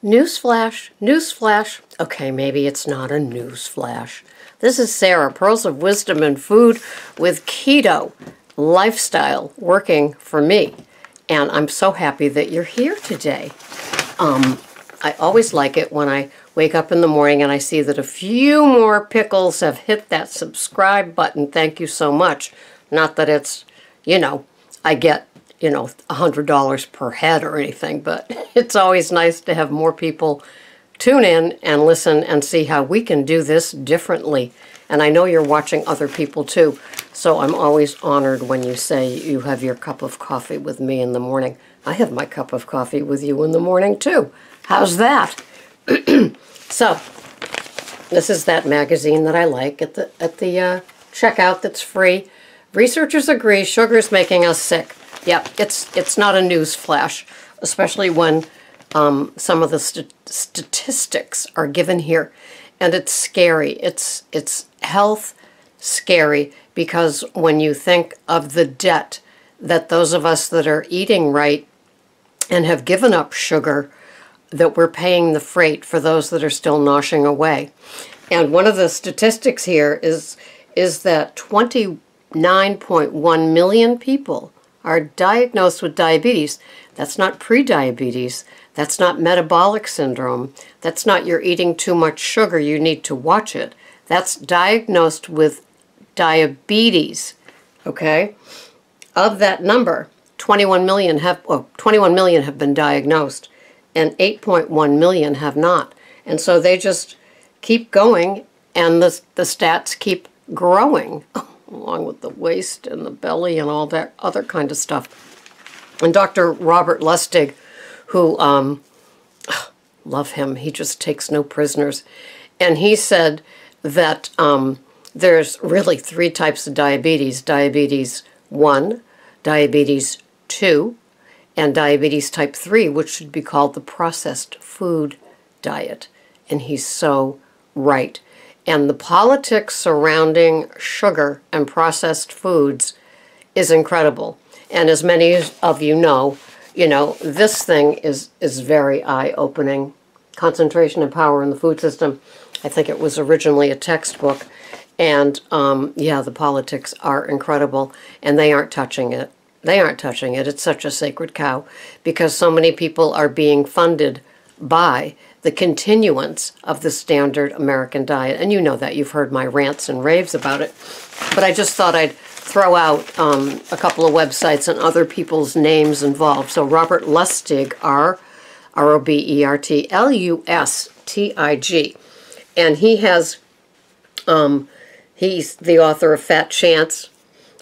Newsflash, newsflash. Okay, maybe it's not a newsflash. This is Sarah, Pearls of Wisdom and Food with Keto Lifestyle working for me. And I'm so happy that you're here today. I always like it when I wake up in the morning and I see that a few more pickles have hit that subscribe button. Thank you so much. Not that it's, I get $100 per head or anything, but it's always nice to have more people tune in and listen and see how we can do this differently. And I know you're watching other people too, so I'm always honored when you say you have your cup of coffee with me in the morning. I have my cup of coffee with you in the morning too. How's that? So, this is that magazine that I like at the checkout that's free. Researchers agree sugar's making us sick. Yep, it's not a news flash, especially when some of the statistics are given here, and it's scary. It's health scary, because when you think of the debt that those of us that are eating right and have given up sugar, that we're paying the freight for those that are still noshing away. And one of the statistics here is that 29.1 million people are diagnosed with diabetes. That's not pre-diabetes. That's not metabolic syndrome. That's not you're eating too much sugar, you need to watch it. That's diagnosed with diabetes, okay? Of that number, 21 million have been diagnosed, and 8.1 million have not. And so they just keep going, and the stats keep growing, along with the waist and the belly and all that other kind of stuff. And Dr. Robert Lustig, who, love him, he just takes no prisoners. And he said that there's really 3 types of diabetes. Diabetes 1, diabetes 2, and diabetes type 3, which should be called the processed food diet. And he's so right. And the politics surrounding sugar and processed foods is incredible. And as many of you know, this thing is very eye-opening. Concentration and Power in the Food System. I think it was originally a textbook. And yeah, the politics are incredible. And they aren't touching it. They aren't touching it. It's such a sacred cow, because so many people are being funded by the continuance of the standard American diet. And you know that. You've heard my rants and raves about it. But I just thought I'd throw out a couple of websites and other people's names involved. So Robert Lustig, R-O-B-E-R-T, L-U-S-T-I-G. And he has, he's the author of Fat Chance,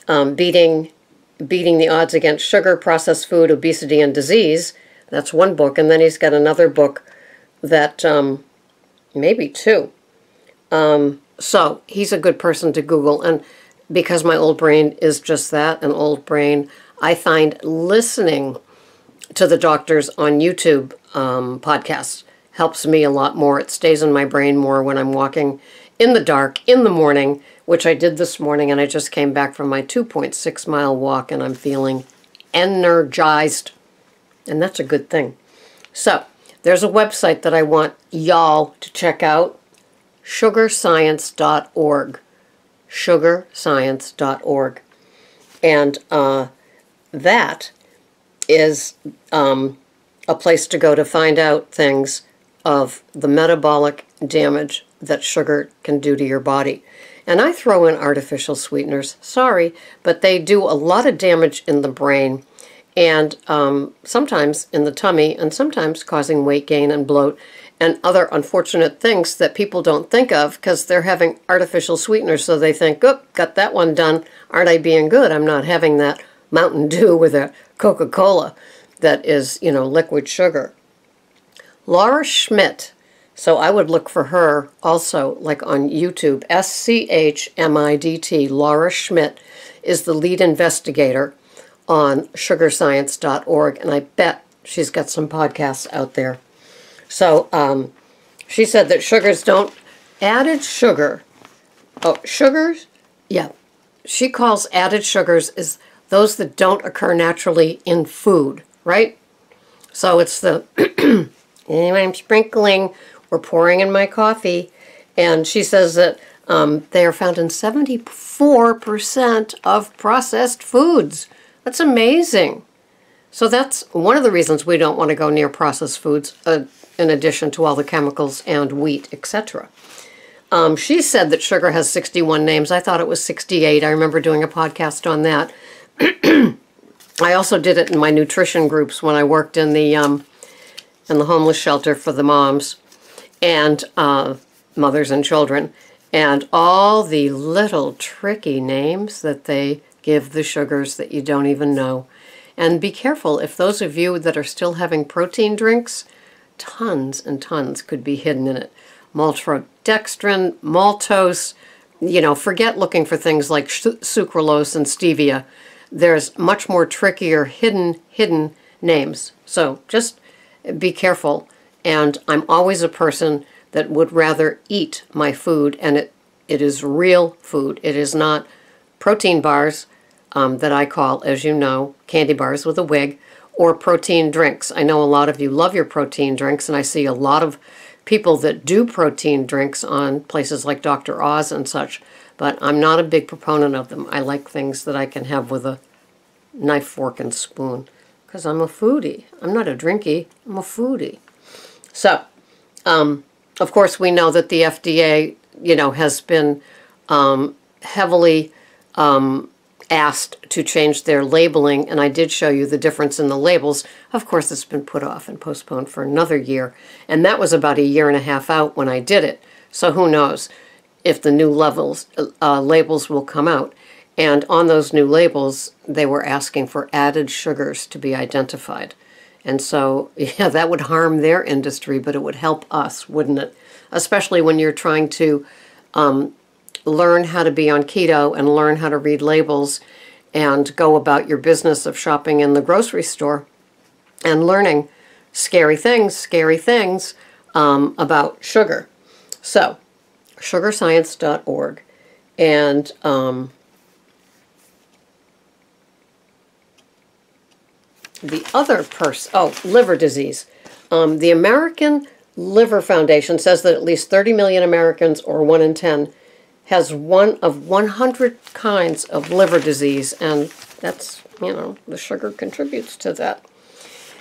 Beating the Odds Against Sugar, Processed Food, Obesity, and Disease. That's one book. And then he's got another book that, maybe 2. So he's a good person to Google. And because my old brain is just that, an old brain, I find listening to the doctors on YouTube podcasts helps me a lot more. It stays in my brain more when I'm walking in the dark, in the morning, which I did this morning, and I just came back from my 2.6-mile walk, and I'm feeling energized. And that's a good thing. So, there's a website that I want y'all to check out, sugarscience.org. Sugarscience.org. And that is a place to go to find out things of the metabolic damage that sugar can do to your body. And I throw in artificial sweeteners, sorry, but they do a lot of damage in the brain, and sometimes in the tummy, and sometimes causing weight gain and bloat and other unfortunate things that people don't think of because they're having artificial sweeteners. So they think, oh, got that one done. Aren't I being good? I'm not having that Mountain Dew with a Coca-Cola that is, liquid sugar. Laura Schmidt. So I would look for her also, like on YouTube, S-C-H-M-I-D-T. Laura Schmidt is the lead investigator on sugarscience.org, and I bet she's got some podcasts out there. So she said that added sugar, sugars, yeah, she calls added sugars is those that don't occur naturally in food, right? So it's the And I'm sprinkling or pouring in my coffee. And she says that they are found in 74% of processed foods. That's amazing. So that's one of the reasons we don't want to go near processed foods, in addition to all the chemicals and wheat, etc. She said that sugar has 61 names. I thought it was 68. I remember doing a podcast on that. I also did it in my nutrition groups when I worked in the homeless shelter for the moms and mothers and children, and all the little tricky names that they give the sugars that you don't even know. And be careful, if those of you that are still having protein drinks, tons and tons could be hidden in it. Maltodextrin, maltose, forget looking for things like sucralose and stevia. There's much more trickier hidden names. So just be careful. And I'm always a person that would rather eat my food, and it is real food. It is not protein bars that I call, as you know, candy bars with a wig, or protein drinks. I know a lot of you love your protein drinks, and I see a lot of people that do protein drinks on places like Dr. Oz and such, but I'm not a big proponent of them. I like things that I can have with a knife, fork, and spoon, because I'm a foodie. I'm not a drinky, I'm a foodie. So, of course, we know that the FDA, has been heavily asked to change their labeling, and I did show you the difference in the labels. Of course, it's been put off and postponed for another year, and that was about a year and a half out when I did it. So who knows if the new labels will come out. And on those new labels, they were asking for added sugars to be identified. And so, yeah, that would harm their industry, but it would help us, wouldn't it? Especially when you're trying to learn how to be on keto and learn how to read labels and go about your business of shopping in the grocery store and learning scary things about sugar. So, sugarscience.org. And the other liver disease. The American Liver Foundation says that at least 30 million Americans, or 1 in 10, has one of 100 kinds of liver disease, and that's, the sugar contributes to that.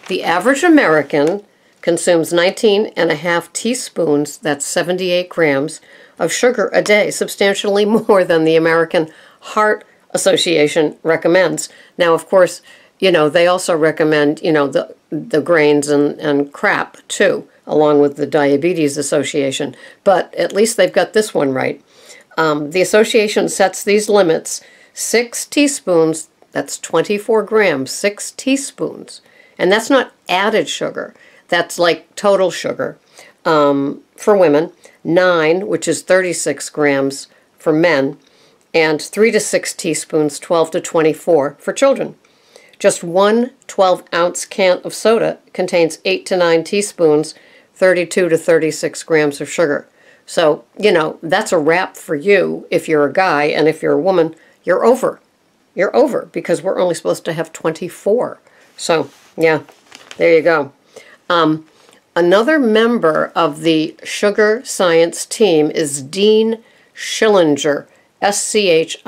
The average American consumes 19.5 teaspoons, that's 78 grams, of sugar a day, substantially more than the American Heart Association recommends. Now, of course, they also recommend, the grains and crap, too, along with the Diabetes Association. But at least they've got this one right. The association sets these limits: 6 teaspoons, that's 24 grams, 6 teaspoons. And that's not added sugar. That's like total sugar for women. 9, which is 36 grams for men. And 3 to 6 teaspoons, 12 to 24 for children. Just one 12-ounce can of soda contains 8 to 9 teaspoons, 32 to 36 grams of sugar. So, that's a wrap for you if you're a guy, and if you're a woman, you're over. You're over, because we're only supposed to have 24. So, yeah, there you go. Another member of the sugar science team is Dean Schillinger, Schillinger.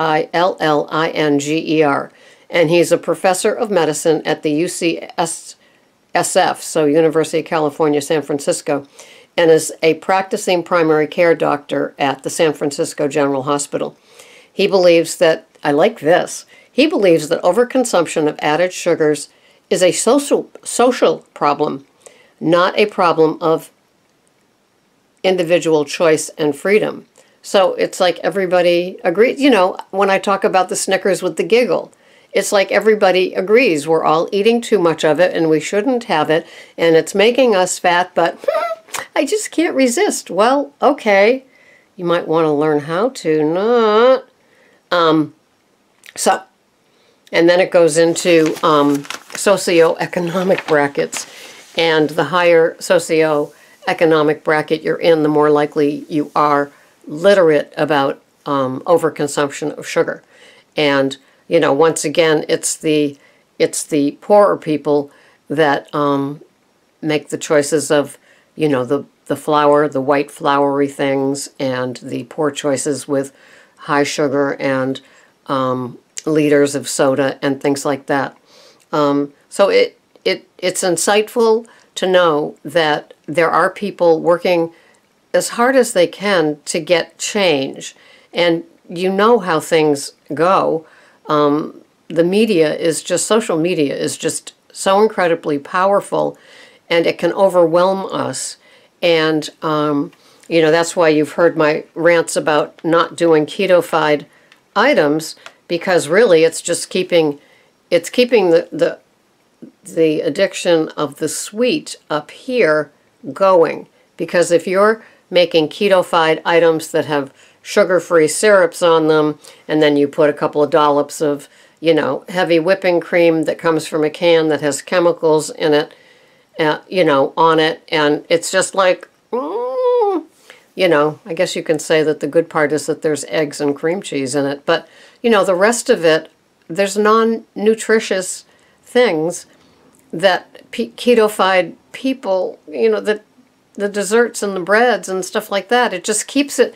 And he's a professor of medicine at the UCSF, so University of California, San Francisco, and is a practicing primary care doctor at the San Francisco General Hospital. He believes that, I like this, he believes that overconsumption of added sugars is a social problem, not a problem of individual choice and freedom. So it's like everybody agrees. When I talk about the Snickers with the giggle, it's like everybody agrees we're all eating too much of it and we shouldn't have it, and it's making us fat, but I just can't resist. Well, okay, you might want to learn how to not. And then it goes into socioeconomic brackets, and the higher socioeconomic bracket you're in, the more likely you are literate about overconsumption of sugar. And once again, it's the poorer people that make the choices of the flour, the white floury things, and the poor choices with high sugar and liters of soda and things like that. So it's insightful to know that there are people working as hard as they can to get change. And you know how things go. The media is just, social media is just so incredibly powerful, and it can overwhelm us. And, that's why you've heard my rants about not doing keto-fied items, because really it's just keeping the addiction of the sweet up here going. Because if you're making keto-fied items that have sugar-free syrups on them, and then you put a couple of dollops of, heavy whipping cream that comes from a can that has chemicals in it, on it, and it's just like, I guess you can say that the good part is that there's eggs and cream cheese in it, but, the rest of it, there's non-nutritious things that keto-fied people, the desserts and the breads and stuff like that, it just keeps it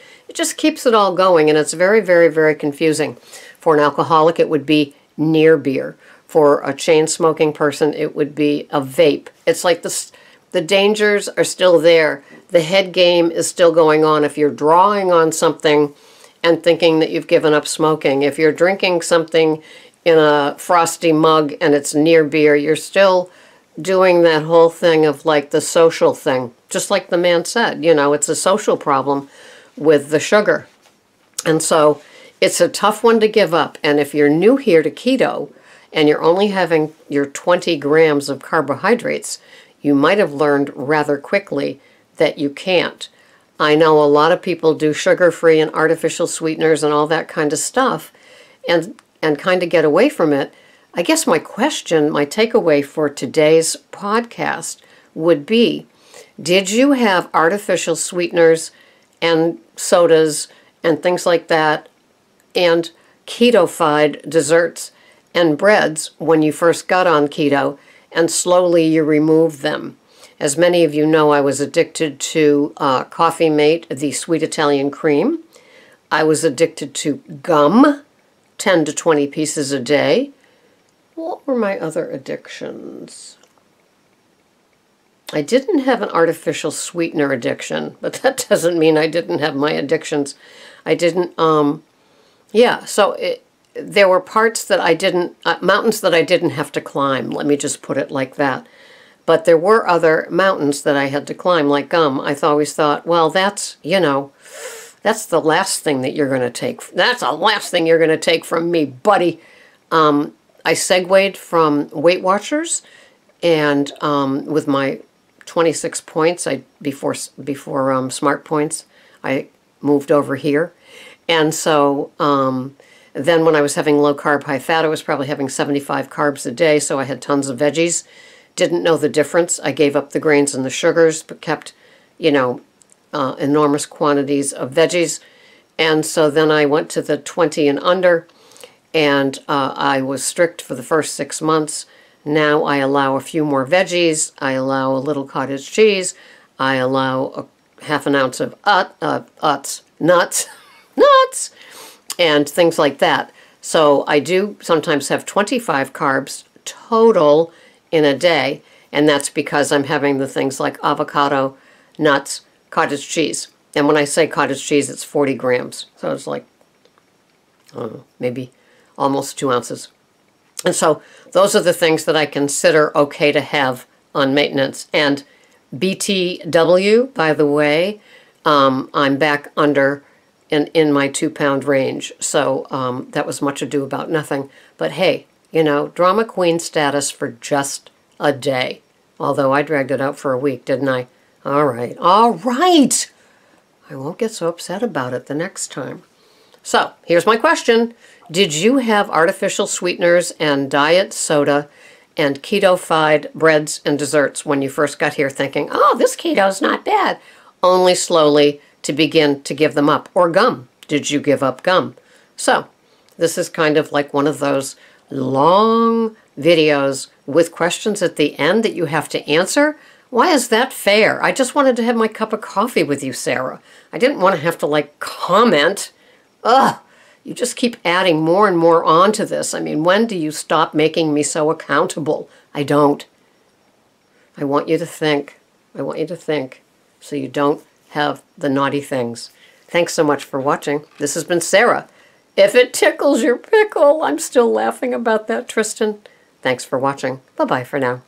all going, and it's very, very, very confusing. For an alcoholic, it would be near beer. For a chain-smoking person, it would be a vape. It's like the dangers are still there. The head game is still going on. If you're drawing on something and thinking that you've given up smoking, if you're drinking something in a frosty mug and it's near beer, you're still doing that whole thing of like the social thing. Just like the man said, it's a social problem with the sugar. And so it's a tough one to give up. And if you're new here to keto and you're only having your 20 grams of carbohydrates, you might have learned rather quickly that you can't. I know a lot of people do sugar-free and artificial sweeteners and all that kind of stuff and kind of get away from it. I guess my takeaway for today's podcast would be, did you have artificial sweeteners and sodas and things like that and keto-fied desserts and breads when you first got on keto, and slowly you removed them? As many of you know, I was addicted to Coffee Mate, the sweet Italian cream. I was addicted to gum, 10 to 20 pieces a day. What were my other addictions? I didn't have an artificial sweetener addiction, but that doesn't mean I didn't have my addictions. I didn't, there were parts that I didn't, mountains that I didn't have to climb, let me just put it like that. But there were other mountains that I had to climb, like gum. I always thought, well, that's, that's the last thing that you're going to take. That's the last thing you're going to take from me, buddy. I segued from Weight Watchers, and with my 26 points, before Smart Points, I moved over here. And so then when I was having low carb, high fat, I was probably having 75 carbs a day, so I had tons of veggies. Didn't know the difference. I gave up the grains and the sugars, but kept, enormous quantities of veggies. And so then I went to the 20 and under, and I was strict for the first 6 months. Now I allow a few more veggies. I allow a little cottage cheese. I allow a half an ounce of nuts, and things like that. So I do sometimes have 25 carbs total in a day, and that's because I'm having the things like avocado, nuts, cottage cheese. And when I say cottage cheese, it's 40 grams. So it's like, I don't know, maybe almost 2 ounces. And so those are the things that I consider okay to have on maintenance. And BTW, by the way, I'm back under in my 2-pound range. So that was much ado about nothing. But hey, drama queen status for just a day. Although I dragged it out for a week, didn't I? All right. I won't get so upset about it the next time. So, here's my question. Did you have artificial sweeteners and diet soda and keto-fied breads and desserts when you first got here thinking, oh, this keto's not bad, only slowly to begin to give them up? Or gum. Did you give up gum? So, this is kind of like one of those long videos with questions at the end that you have to answer. Why is that fair? I just wanted to have my cup of coffee with you, Sarah. I didn't want to have to, like, comment. Ugh, you just keep adding more and more onto this. I mean, when do you stop making me so accountable? I don't. I want you to think. I want you to think so you don't have the naughty things. Thanks so much for watching. This has been Sarah. If it tickles your pickle, I'm still laughing about that, Tristan. Thanks for watching. Bye-bye for now.